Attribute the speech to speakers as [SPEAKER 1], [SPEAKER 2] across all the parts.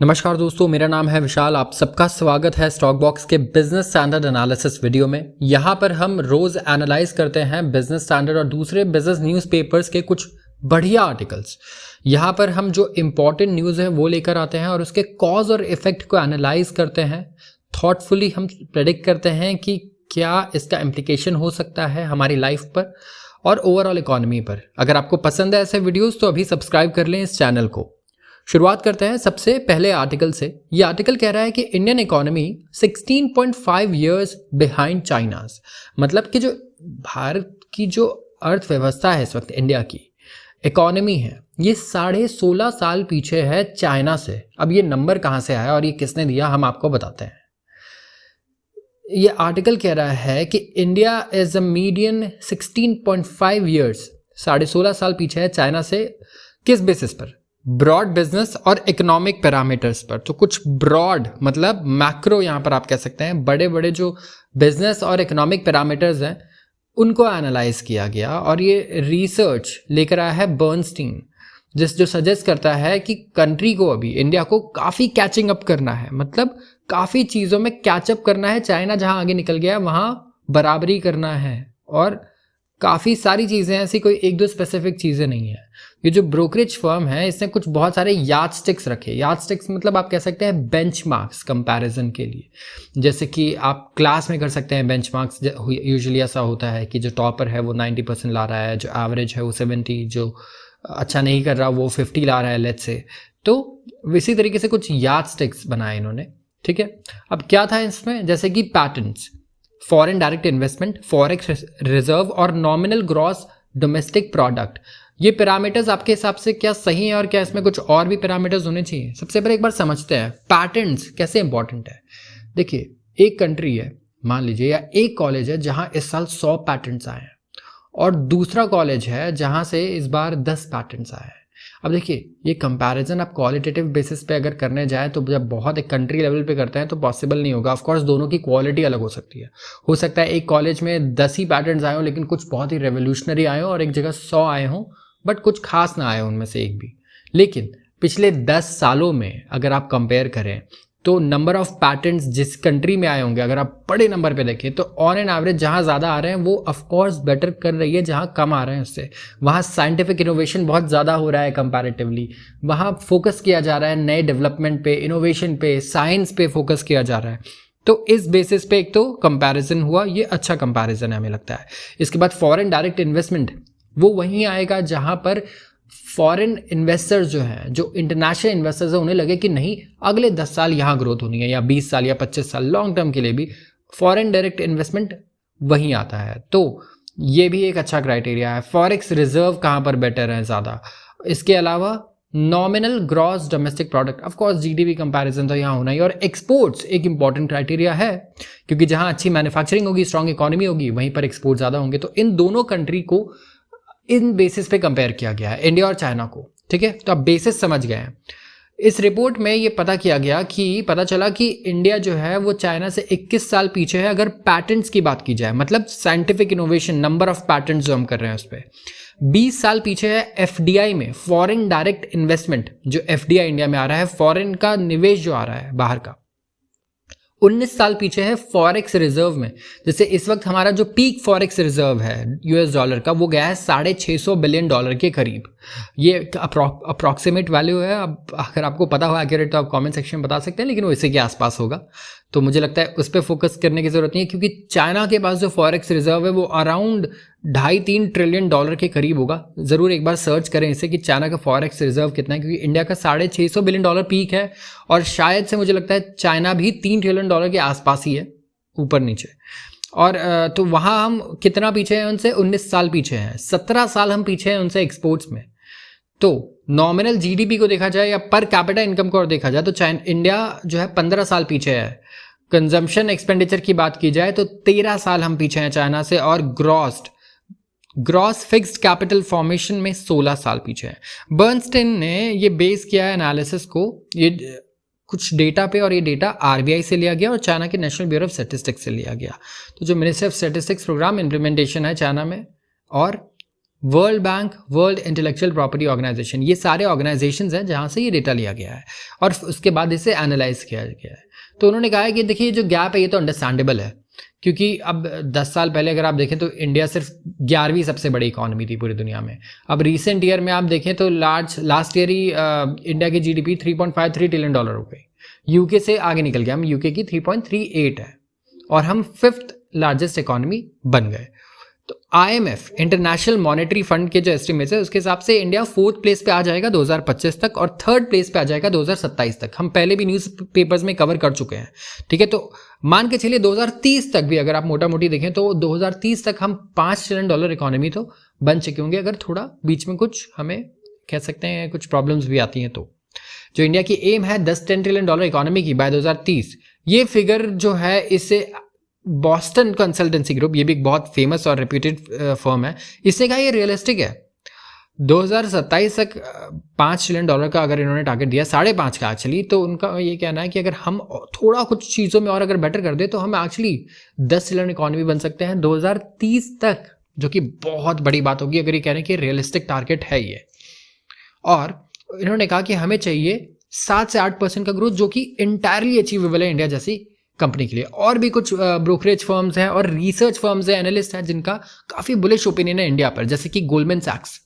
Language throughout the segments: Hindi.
[SPEAKER 1] नमस्कार दोस्तों, मेरा नाम है विशाल। आप सबका स्वागत है स्टॉक बॉक्स के बिजनेस स्टैंडर्ड एनालिसिस वीडियो में। यहाँ पर हम रोज एनालाइज करते हैं बिजनेस स्टैंडर्ड और दूसरे बिजनेस न्यूज़पेपर्स के कुछ बढ़िया आर्टिकल्स। यहाँ पर हम जो इम्पोर्टेंट न्यूज़ है वो लेकर आते हैं और उसके कॉज और इफेक्ट को एनालाइज करते हैं। थॉटफुली हम प्रेडिक्ट करते हैं कि क्या इसका इम्प्लीकेशन हो सकता है हमारी लाइफ पर और ओवरऑल इकोनॉमी पर। अगर आपको पसंद है ऐसे वीडियोज़ तो अभी सब्सक्राइब कर लें इस चैनल को। शुरुआत करते हैं सबसे पहले आर्टिकल से। ये आर्टिकल कह रहा है कि Indian economy 16.5 years behind China's. मतलब कि जो भारत की जो अर्थव्यवस्था है इस वक्त, इंडिया की इकोनॉमी है, ये 16.5 साल पीछे है चाइना से। अब ये नंबर कहाँ से आया और ये किसने दिया, हम आपको बताते हैं। ये आर्टिकल कह रहा है कि India is a median 16.5 years, 16.5 साल पीछे है चाइना से। किस बेसिस पर? ब्रॉड बिजनेस और इकोनॉमिक पैरामीटर्स पर। तो कुछ ब्रॉड मतलब मैक्रो, यहाँ पर आप कह सकते हैं बड़े बड़े जो बिजनेस और इकोनॉमिक पैरामीटर्स हैं उनको एनालाइज किया गया। और ये रिसर्च लेकर आया है बर्नस्टीन, जो सजेस्ट करता है कि कंट्री को, अभी इंडिया को काफ़ी कैचिंग अप करना है। मतलब काफ़ी चीज़ों में कैचअप करना है। चाइना जहाँ आगे निकल गया वहाँ बराबरी करना है। और काफ़ी सारी चीज़ें ऐसी, कोई एक दो स्पेसिफिक चीज़ें नहीं है। ये जो ब्रोकरेज फर्म है इसने कुछ बहुत सारे यार्ड स्टिक्स रखे। यार्ड स्टिक्स मतलब आप कह सकते हैं बेंचमार्क्स कंपैरिजन के लिए। जैसे कि आप क्लास में कर सकते हैं बेंचमार्क्स। यूजुअली ऐसा होता है कि जो टॉपर है वो 90% ला रहा है, जो एवरेज है वो 70, जो अच्छा नहीं कर रहा वो 50 ला रहा है, लेट्स से। तो इसी तरीके से कुछ यार्ड स्टिक्स बनाए इन्होंने, ठीक है। अब क्या था इसमें, जैसे कि patents, foreign direct investment, forex reserve और नॉमिनल ग्रॉस डोमेस्टिक प्रोडक्ट। ये पैरामीटर्स आपके हिसाब से क्या सही है और क्या इसमें कुछ और भी पैरामीटर्स होने चाहिए? सबसे पहले एक बार समझते हैं पैटेंट्स कैसे इंपॉर्टेंट है। देखिए, एक कंट्री है मान लीजिए, या एक कॉलेज है जहां इस साल 100 पैटेंट्स आए हैं और दूसरा कॉलेज है जहां से इस बार 10 पैटेंट्स आए हैं। अब देखिए, ये कंपैरिजन आप क्वालिटेटिव बेसिस पे अगर करने जाएं तो जब बहुत एक कंट्री लेवल पे करते हैं तो पॉसिबल नहीं होगा। ऑफ कोर्स दोनों की क्वालिटी अलग हो सकती है। हो सकता है एक कॉलेज में 10 ही पैटर्न्स आए हों लेकिन कुछ बहुत ही रेवोल्यूशनरी आए हों, और एक जगह 100 आए हों बट कुछ खास ना आए उनमें से एक भी। लेकिन पिछले 10 सालों में अगर आप कंपेयर करें तो नंबर ऑफ पैटेंट्स जिस कंट्री में आए होंगे, अगर आप बड़े नंबर पे देखें तो ऑन एन एवरेज जहाँ ज़्यादा आ रहे हैं वो ऑफकोर्स बेटर कर रही है जहाँ कम आ रहे हैं उससे। वहाँ साइंटिफिक इनोवेशन बहुत ज़्यादा हो रहा है कंपैरेटिवली। वहाँ फोकस किया जा रहा है नए डेवलपमेंट पे, इनोवेशन पे, साइंस पे फोकस किया जा रहा है। तो इस बेसिस पे एक तो कंपैरिजन हुआ, ये अच्छा कंपैरिजन है हमें लगता है। इसके बाद फॉरेन डायरेक्ट इन्वेस्टमेंट, वो वहीं आएगा जहाँ पर फॉरेन इन्वेस्टर्स जो हैं, जो इंटरनेशनल इन्वेस्टर्स हैं, उन्हें लगे कि नहीं अगले 10 साल यहाँ ग्रोथ होनी है, या 20 साल या 25 साल, लॉन्ग टर्म के लिए भी फॉरेन डायरेक्ट इन्वेस्टमेंट वहीं आता है। तो ये भी एक अच्छा क्राइटेरिया है। फॉरेक्स रिजर्व कहाँ पर बेटर है ज़्यादा। इसके अलावा nominal gross domestic product, of course GDP comparison तो यहाँ होना ही। और एक्सपोर्ट्स एक इंपॉर्टेंट क्राइटेरिया है, क्योंकि जहाँ अच्छी मैन्युफैक्चरिंग होगी, स्ट्रॉन्ग इकोनॉमी होगी, वहीं पर एक्सपोर्ट ज़्यादा होंगे। तो इन दोनों कंट्री को इन बेसिस पे कंपेयर किया गया है, इंडिया और चाइना को, ठीक है। तो आप बेसिस समझ गए हैं। इस रिपोर्ट में ये पता चला कि इंडिया जो है वो चाइना से 21 साल पीछे है अगर पैटेंट्स की बात की जाए, मतलब scientific innovation, number of patents जो हम कर रहे हैं उस पर। 20 साल पीछे है एफडीआई में, फॉरेन डायरेक्ट इन्वेस्टमेंट, जो एफडीआई इंडिया में आ रहा है, फॉरेन का निवेश जो आ रहा है बाहर का। 19 साल पीछे है फॉरेक्स रिजर्व में। जैसे इस वक्त हमारा जो पीक फॉरेक्स रिजर्व है यूएस डॉलर का, वो गया है $650 बिलियन के करीब। ये अप्रॉक्सीमेट वैल्यू है। अब अगर आपको पता हो एक्यूरेट तो आप कमेंट सेक्शन में बता सकते हैं, लेकिन वो इसी के आसपास होगा। तो मुझे लगता है उस पर फोकस करने की ज़रूरत नहीं है, क्योंकि चाइना के पास जो फॉरेक्स रिजर्व है वो अराउंड $2.5-3 ट्रिलियन के करीब होगा। ज़रूर एक बार सर्च करें इसे कि चाइना का फॉरेक्स रिजर्व कितना है, क्योंकि इंडिया का $650 बिलियन पीक है और शायद से मुझे लगता है चाइना भी $3 ट्रिलियन के आसपास ही है, ऊपर नीचे। और तो वहाँ हम कितना पीछे हैं उनसे? 19 साल पीछे हैं। 17 साल हम पीछे हैं उनसे एक्सपोर्ट्स में। तो नॉमिनल जीडीपी को देखा जाए या पर कैपिटा इनकम को देखा जाए तो इंडिया जो है 15 साल पीछे है। कंजम्पशन एक्सपेंडिचर की बात की जाए तो 13 साल हम पीछे हैं चाइना से, और ग्रॉस फिक्स्ड कैपिटल फॉर्मेशन में 16 साल पीछे हैं। बर्नस्टीन ने ये बेस किया है एनालिसिस को ये कुछ डेटा पे, और ये डेटा आरबीआई से लिया गया और चाइना के नेशनल ब्यूरो ऑफ स्टैटिस्टिक्स से लिया गया। तो जो ministry of statistics programme implementation है चाइना में, और world bank, world intellectual property organisation, ये सारे ऑर्गेनाइजेशंस हैं जहाँ से ये डेटा लिया गया है और उसके बाद इसे एनालाइज किया गया है। तो उन्होंने कहा है कि देखिए जो गैप है ये तो अंडरस्टैंडेबल है, क्योंकि अब 10 साल पहले अगर आप देखें तो इंडिया सिर्फ 11वीं सबसे बड़ी इकॉनमी थी पूरी दुनिया में। अब रिसेंट ईयर में आप देखें तो लास्ट ईयर ही इंडिया की जीडीपी $3.53 ट्रिलियन हो गई, यूके से आगे निकल गया, हम यूके की 3.38 है और हम 5th लार्जेस्ट इकॉनमी बन गए। तो IMF इंटरनेशनल मॉनेटरी फंड के जो एस्टिमेट्स है उसके हिसाब से इंडिया 4th प्लेस पे आ जाएगा 2025 तक और 3rd प्लेस पे आ जाएगा 2027 तक। हम पहले भी न्यूज़ पेपर्स में कवर कर चुके हैं, ठीक है। तो मान के चलिए 2030 तक भी अगर आप मोटा मोटी देखें तो 2030 तक हम $5 ट्रिलियन इकॉनमी तो बन चुके होंगे, अगर थोड़ा बीच में कुछ हमें कह सकते हैं कुछ प्रॉब्लम्स भी आती हैं तो। जो इंडिया की एम है 10 ट्रिलियन इकॉनमी की बाय 2030, ये फिगर जो है इससे बॉस्टन कंसल्टेंसी ग्रुप, ये भी एक बहुत फेमस और रेप्यूटेड फर्म है, इसने कहा ये रियलिस्टिक है। 2027 तक $5 ट्रिलियन का अगर इन्होंने टारगेट दिया, 5.5 का एक्चुअली, तो उनका ये कहना है कि अगर हम थोड़ा कुछ चीज़ों में और अगर बेटर कर दे तो हम एक्चुअली 10 ट्रिलियन इकॉनमी बन सकते हैं 2030 तक, जो कि बहुत बड़ी बात होगी अगर ये कह रहे हैं कि रियलिस्टिक टारगेट है ये। और इन्होंने कहा कि हमें चाहिए 7 से 8% का ग्रोथ, जो कि इंटायरली अचीवेबल है इंडिया जैसी कंपनी के लिए। और भी कुछ ब्रोकरेज फर्म्स हैं और रिसर्च फर्म्स हैं, एनालिस्ट हैं जिनका काफ़ी बुलिश ओपिनियन है इंडिया पर, जैसे कि गोल्डमैन सैक्स।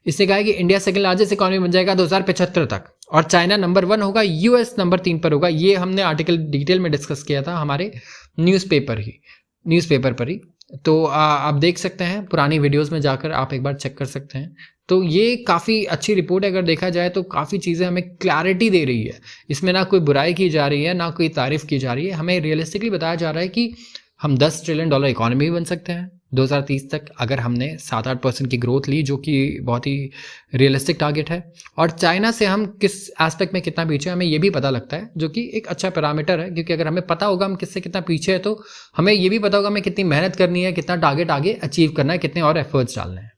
[SPEAKER 1] इसने कहा है कि इंडिया सेकंड लार्जेस्ट इकॉनमी बन जाएगा 2075 तक और चाइना नंबर 1 होगा, यूएस नंबर 3 पर होगा। ये हमने आर्टिकल डिटेल में डिस्कस किया था हमारे न्यूज़पेपर पर ही, तो आप देख सकते हैं पुरानी वीडियोस में जाकर आप एक बार चेक कर सकते हैं। तो ये काफ़ी अच्छी रिपोर्ट है, अगर देखा जाए तो काफ़ी चीज़ें हमें क्लैरिटी दे रही है। इसमें ना कोई बुराई की जा रही है ना कोई तारीफ़ की जा रही है, हमें रियलिस्टिकली बताया जा रहा है कि हम $10 ट्रिलियन इकॉनमी भी बन सकते हैं 2030 तक अगर हमने 7-8% की ग्रोथ ली, जो कि बहुत ही रियलिस्टिक टारगेट है। और चाइना से हम किस एस्पेक्ट में कितना पीछे हमें ये भी पता लगता है, जो कि एक अच्छा पैरामीटर है, क्योंकि अगर हमें पता होगा हम किससे कितना पीछे है तो हमें ये भी पता होगा हमें कितनी मेहनत करनी है, कितना टारगेट आगे अचीव करना है, कितने और एफर्ट्स डालने हैं।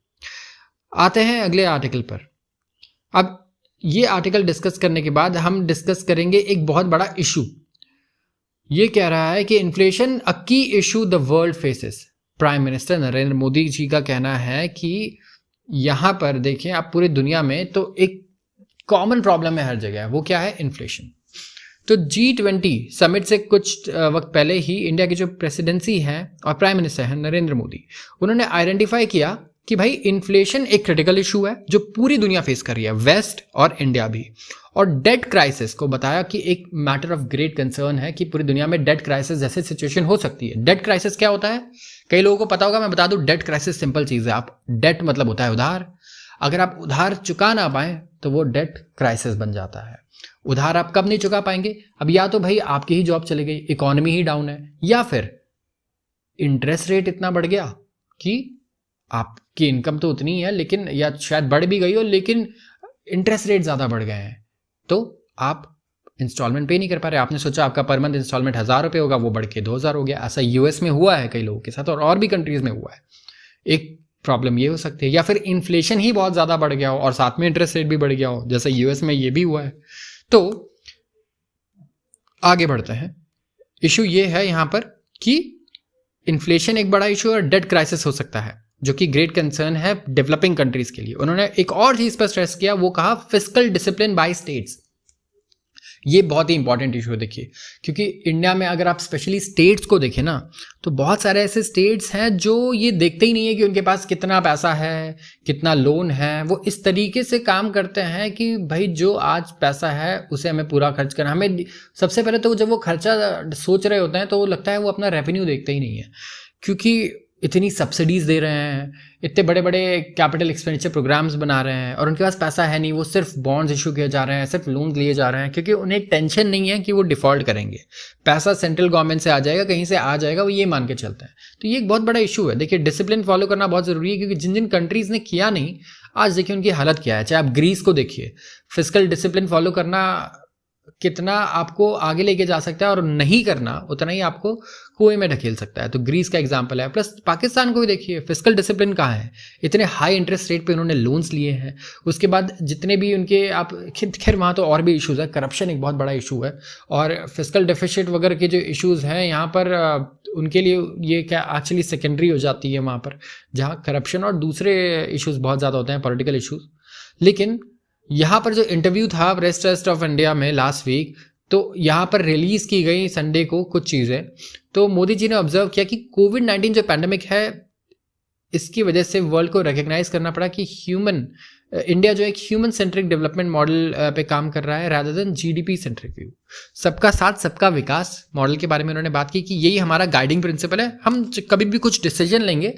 [SPEAKER 1] आते हैं अगले आर्टिकल पर। अब ये आर्टिकल डिस्कस करने के बाद हम डिस्कस करेंगे एक बहुत बड़ा इशू। ये कह रहा है कि inflation a key issue the world faces. Prime minister Narendra Modi ji का कहना है कि यहाँ पर देखें आप पूरी दुनिया में तो एक कॉमन प्रॉब्लम है हर जगह, वो क्या है? इन्फ्लेशन। तो G20 समिट से कुछ वक्त पहले ही इंडिया की जो प्रेसिडेंसी है और प्राइम मिनिस्टर हैं नरेंद्र मोदी, उन्होंने आइडेंटिफाई किया कि भाई इन्फ्लेशन एक क्रिटिकल इशू है जो पूरी दुनिया फेस कर रही है, वेस्ट और इंडिया भी। और डेट क्राइसिस को बताया कि एक मैटर ऑफ ग्रेट कंसर्न है कि पूरी दुनिया में डेट क्राइसिस जैसे सिचुएशन हो सकती है। डेट क्राइसिस क्या होता है? कई लोगों को पता होगा, मैं बता दूं। डेट क्राइसिस सिंपल चीज़ है। आप डेट मतलब होता है उधार। अगर आप उधार चुका ना पाएं तो वो डेट क्राइसिस बन जाता है। उधार आप कब नहीं चुका पाएंगे? अब या तो भाई आपकी ही जॉब चली गई, इकोनॉमी ही डाउन है, या फिर इंटरेस्ट रेट इतना बढ़ गया कि आपकी इनकम तो उतनी है लेकिन, या शायद बढ़ भी गई हो लेकिन इंटरेस्ट रेट ज़्यादा बढ़ गए हैं, तो आप इंस्टॉलमेंट पे नहीं कर पा रहे। आपने सोचा आपका पर मंथ इंस्टॉलमेंट 1000 रुपये होगा, वो बढ़ के 2000 हो गया। ऐसा यूएस में हुआ है कई लोगों के साथ और भी कंट्रीज में हुआ है। एक प्रॉब्लम ये हो सकती है, या फिर इन्फ्लेशन ही बहुत ज़्यादा बढ़ गया हो और साथ में इंटरेस्ट रेट भी बढ़ गया हो, जैसे यूएस में ये भी हुआ है। तो आगे बढ़ते हैं। इशू ये है यहाँ पर कि इन्फ्लेशन एक बड़ा इशू और डेट क्राइसिस हो सकता है, जो कि ग्रेट कंसर्न है डेवलपिंग कंट्रीज के लिए। उन्होंने एक और चीज़ पर स्ट्रेस किया, वो कहा फिस्कल डिसिप्लिन बाय स्टेट्स। ये बहुत ही इंपॉर्टेंट इशू है देखिए, क्योंकि इंडिया में अगर आप स्पेशली स्टेट्स को देखें ना, तो बहुत सारे ऐसे स्टेट्स हैं जो ये देखते ही नहीं है कि उनके पास कितना पैसा है, कितना लोन है। वो इस तरीके से काम करते हैं कि भाई जो आज पैसा है उसे हमें पूरा खर्च करना। हमें सबसे पहले तो जब वो खर्चा सोच रहे होते हैं तो वो लगता है वो अपना रेवेन्यू देखते ही नहीं है, क्योंकि इतनी सब्सिडीज़ दे रहे हैं, इतने बड़े बड़े कैपिटल एक्सपेंडिचर प्रोग्राम्स बना रहे हैं और उनके पास पैसा है नहीं। वो सिर्फ बॉन्ड्स इशू किए जा रहे हैं, सिर्फ लोन लिए जा रहे हैं, क्योंकि उन्हें टेंशन नहीं है कि वो डिफ़ॉल्ट करेंगे। पैसा सेंट्रल गवर्नमेंट से आ जाएगा, कहीं से आ जाएगा, वो ये मान के चलते हैं। तो ये एक बहुत बड़ा इशू है। देखिए डिसिप्लिन फॉलो करना बहुत ज़रूरी है, क्योंकि जिन जिन कंट्रीज़ ने किया नहीं, आज देखिए उनकी हालत क्या है। चाहे आप ग्रीस को देखिए, फिस्कल डिसिप्लिन फॉलो करना कितना आपको आगे लेके जा सकता है और नहीं करना उतना ही आपको कुएं में ढकेल सकता है। तो ग्रीस का एग्जांपल है। प्लस पाकिस्तान को भी देखिए, फिस्कल डिसिप्लिन कहाँ है, इतने हाई इंटरेस्ट रेट पे उन्होंने लोन्स लिए हैं। उसके बाद जितने भी उनके आप खैर वहाँ तो और भी इशूज़ है, करप्शन एक बहुत बड़ा इशू है और फिस्कल डेफिसिट वगैरह के जो इशूज़ हैं यहाँ पर उनके लिए ये क्या एक्चुअली सेकेंडरी हो जाती है वहाँ पर, जहाँ करप्शन और दूसरे इशूज़ बहुत ज़्यादा होते हैं, पॉलिटिकल इशूज़। लेकिन यहाँ पर जो इंटरव्यू था प्रेस ट्रस्ट ऑफ इंडिया में लास्ट वीक, तो यहाँ पर रिलीज़ की गई संडे को कुछ चीज़ें। तो मोदी जी ने ऑब्जर्व किया कि कोविड-19 जो पैंडेमिक है, इसकी वजह से वर्ल्ड को रिकग्नाइज करना पड़ा कि इंडिया जो एक ह्यूमन सेंट्रिक डेवलपमेंट मॉडल पे काम कर रहा है rather than GDP centric view. सबका साथ सबका विकास मॉडल के बारे में उन्होंने बात की कि यही हमारा गाइडिंग प्रिंसिपल है। हम कभी भी कुछ डिसीजन लेंगे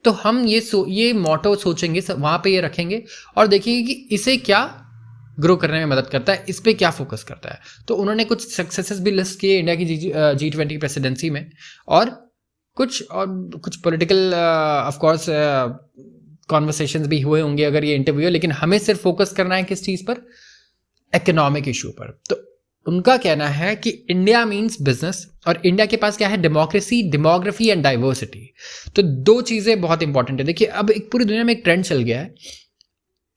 [SPEAKER 1] तो हम ये मोटो सोचेंगे, वहाँ पे ये रखेंगे और देखेंगे कि इसे क्या ग्रो करने में मदद करता है, इस पे क्या फोकस करता है। तो उन्होंने कुछ सक्सेसेस भी लिस्ट किए इंडिया की G20 प्रेसिडेंसी में और कुछ पॉलिटिकल ऑफ कोर्स कॉन्वर्सेशंस भी हुए होंगे अगर ये इंटरव्यू है, लेकिन हमें सिर्फ फोकस करना है किस चीज़ पर, इकोनॉमिक इशू पर। तो उनका कहना है कि इंडिया मीन्स बिजनेस और इंडिया के पास क्या है, डेमोक्रेसी, डेमोग्राफी एंड डाइवर्सिटी। तो दो चीज़ें बहुत इंपॉर्टेंट है। देखिए अब एक पूरी दुनिया में एक ट्रेंड चल गया है,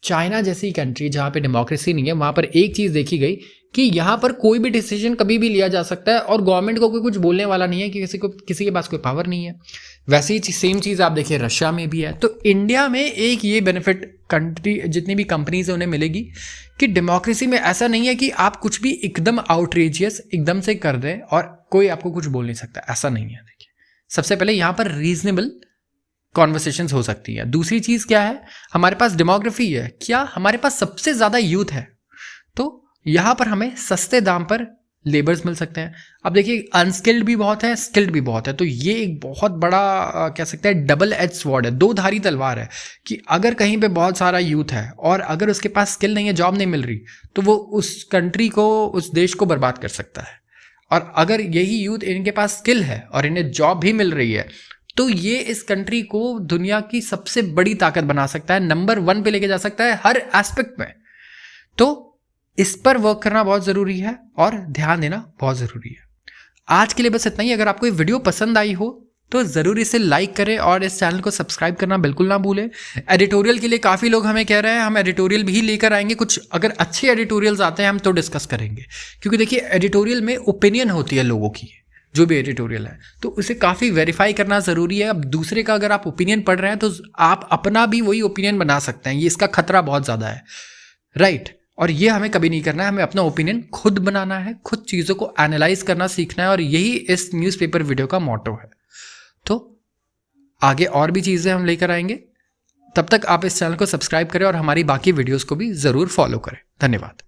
[SPEAKER 1] चाइना जैसी कंट्री जहाँ पे डेमोक्रेसी नहीं है, वहाँ पर एक चीज़ देखी गई कि यहाँ पर कोई भी डिसीजन कभी भी लिया जा सकता है और गवर्नमेंट को कोई कुछ बोलने वाला नहीं है कि किसी के पास कोई पावर नहीं है। वैसे ही सेम चीज़ आप देखिए रशिया में भी है। तो इंडिया में एक ये बेनिफिट कंट्री जितनी भी कंपनीज है उन्हें मिलेगी कि डेमोक्रेसी में ऐसा नहीं है कि आप कुछ भी एकदम आउटरेजियस एकदम से कर दें और कोई आपको कुछ बोल नहीं सकता, ऐसा नहीं है। देखिए सबसे पहले यहाँ पर रीजनेबल कॉन्वर्सेशंस हो सकती है। दूसरी चीज़ क्या है, हमारे पास डेमोग्राफी है, क्या हमारे पास सबसे ज़्यादा यूथ है, तो यहाँ पर हमें सस्ते दाम पर लेबर्स मिल सकते हैं। अब देखिए अनस्किल्ड भी बहुत है, स्किल्ड भी बहुत है। तो ये एक बहुत बड़ा कह सकते हैं डबल एज स्वॉर्ड है, दो धारी तलवार है कि अगर कहीं पे बहुत सारा यूथ है और अगर उसके पास स्किल नहीं है, जॉब नहीं मिल रही, तो वो उस कंट्री को, उस देश को बर्बाद कर सकता है। और अगर यही यूथ इनके पास स्किल है और इन्हें जॉब भी मिल रही है, तो ये इस कंट्री को दुनिया की सबसे बड़ी ताकत बना सकता है, नंबर 1 पे लेके जा सकता है हर एस्पेक्ट में। तो इस पर वर्क करना बहुत ज़रूरी है और ध्यान देना बहुत ज़रूरी है। आज के लिए बस इतना ही। अगर आपको ये वीडियो पसंद आई हो तो ज़रूर इसे लाइक करें और इस चैनल को सब्सक्राइब करना बिल्कुल ना भूलें। एडिटोरियल के लिए काफ़ी लोग हमें कह रहे हैं, हम एडिटोरियल भी लेकर आएंगे। कुछ अगर अच्छे एडिटोरियल्स आते हैं हम तो डिस्कस करेंगे, क्योंकि देखिए एडिटोरियल में ओपिनियन होती है लोगों की, जो भी एडिटोरियल है, तो उसे काफ़ी वेरीफाई करना ज़रूरी है। अब दूसरे का अगर आप ओपिनियन पढ़ रहे हैं तो आप अपना भी वही ओपिनियन बना सकते हैं, ये इसका खतरा बहुत ज़्यादा है, राइट। और ये हमें कभी नहीं करना है, हमें अपना ओपिनियन खुद बनाना है, खुद चीज़ों को एनालाइज करना सीखना है और यही इस न्यूज़पेपर वीडियो का मोटो है। तो आगे और भी चीज़ें हम लेकर आएंगे, तब तक आप इस चैनल को सब्सक्राइब करें और हमारी बाकी वीडियोज़ को भी ज़रूर फॉलो करें। धन्यवाद।